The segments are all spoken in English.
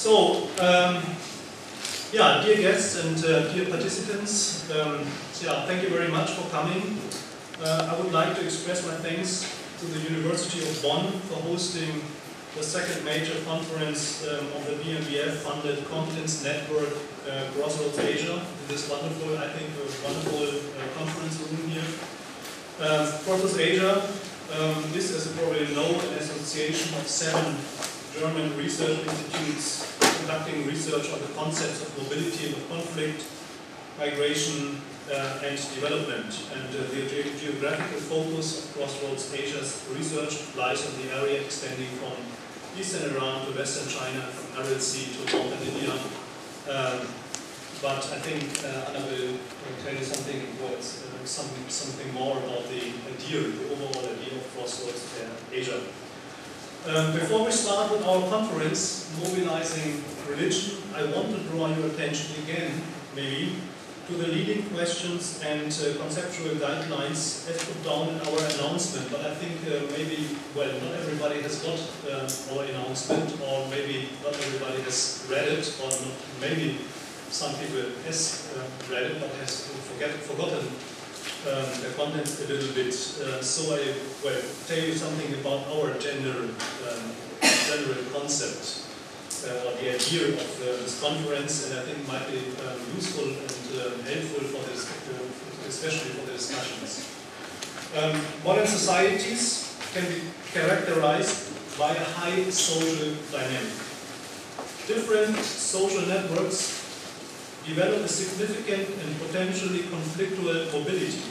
So, yeah, dear guests and dear participants, thank you very much for coming. I would like to express my thanks to the University of Bonn for hosting the second major conference of the BMBF-funded Competence Network Crossroads Asia. This wonderful, I think, wonderful conference room here. Crossroads Asia is, as you probably know, an association of 7 German research institutes conducting research on the concepts of mobility and of conflict, migration and development. And the geographical focus of Crossroads Asia's research lies in the area extending from eastern Iran to western China, from Aral Sea to northern India. But I think Anna will tell you something more about the overall idea of Crossroads Asia. Before we start with our conference, Mobilizing Religion, I want to draw your attention again, maybe, to the leading questions and conceptual guidelines as put down in our announcement. But I think maybe, well, not everybody has got our announcement, or maybe not everybody has read it, or not, maybe some people has read it but has forgotten the content a little bit. So I will tell you something about our general concept or the idea of this conference, and I think might be useful and helpful for this, especially for the discussions. Modern societies can be characterized by a high social dynamic. Different social networks develop a significant and potentially conflictual mobility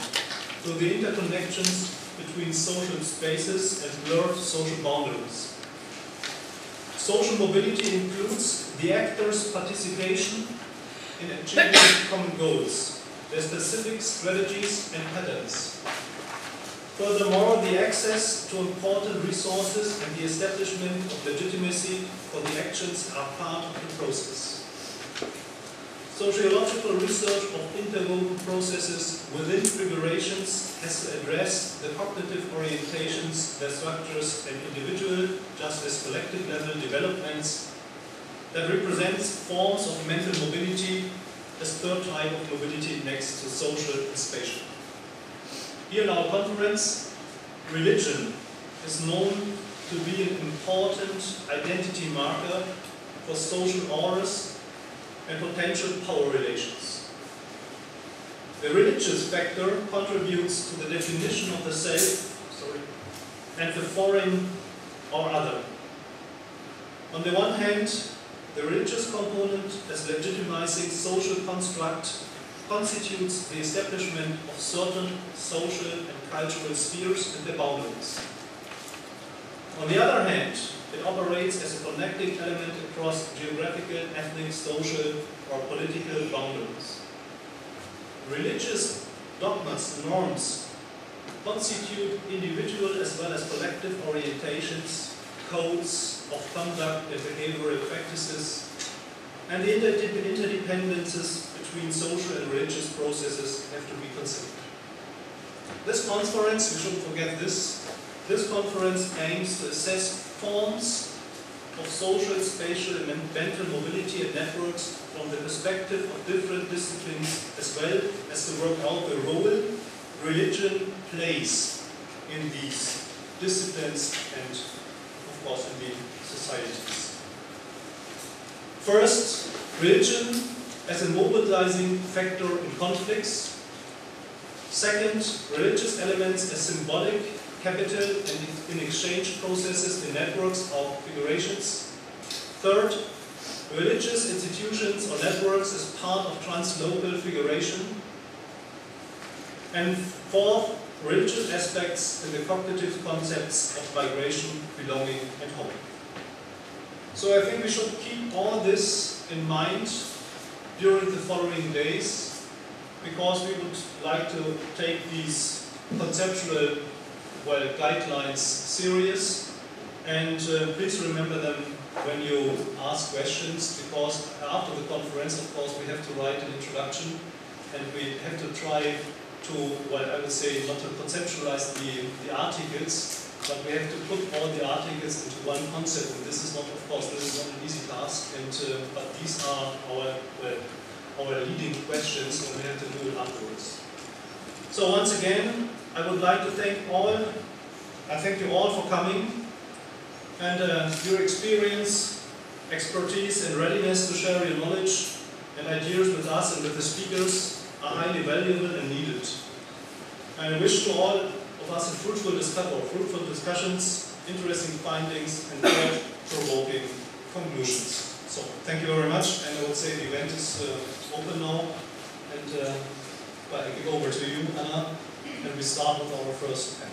through the interconnections between social spaces and blurred social boundaries. Social mobility includes the actors' participation in achieving common goals, their specific strategies and patterns. Furthermore, the access to important resources and the establishment of legitimacy for the actions are part of the process. Sociological research of interwoven processes within figurations has to address the cognitive orientations, their structures, and individual, just as collective level developments that represents forms of mental mobility as third type of mobility next to social and spatial. Here in our conference, religion is known to be an important identity marker for social orders and potential power relations. The religious factor contributes to the definition of the self and the foreign or other. On the one hand, the religious component as legitimizing social construct constitutes the establishment of certain social and cultural spheres and their boundaries. On the other hand, it operates as a connecting element across geographical, ethnic, social, or political boundaries. Religious dogmas and norms constitute individual as well as collective orientations, codes of conduct and behavioral practices, and the interdependencies between social and religious processes have to be considered. This conference, we shouldn't forget this conference aims to assess forms of social, spatial, and mental mobility and networks from the perspective of different disciplines, as well as to work out the role religion plays in these disciplines and, of course, in the societies. First, religion as a mobilizing factor in conflicts. Second, religious elements as symbolic, capital, and in exchange processes in networks or figurations. Third, religious institutions or networks as part of translocal figuration. And fourth, religious aspects in the cognitive concepts of migration, belonging, and home. So I think we should keep all this in mind during the following days, because we would like to take these conceptual guidelines serious, and please remember them when you ask questions, because after the conference, of course, we have to write an introduction, and we have to try to, I would say, not to conceptualize the articles, but we have to put all the articles into one concept, and this is not, of course, this is not an easy task, and but these are our leading questions, and we have to do it afterwards. So once again, I would like to thank you all for coming, and your experience, expertise, and readiness to share your knowledge and ideas with us and with the speakers are highly valuable and needed. And I wish to all of us a fruitful discussions, interesting findings, and thought-provoking conclusions. So, thank you very much, and I would say the event is open now, and I give over to you, Anna, and we start with our first panel.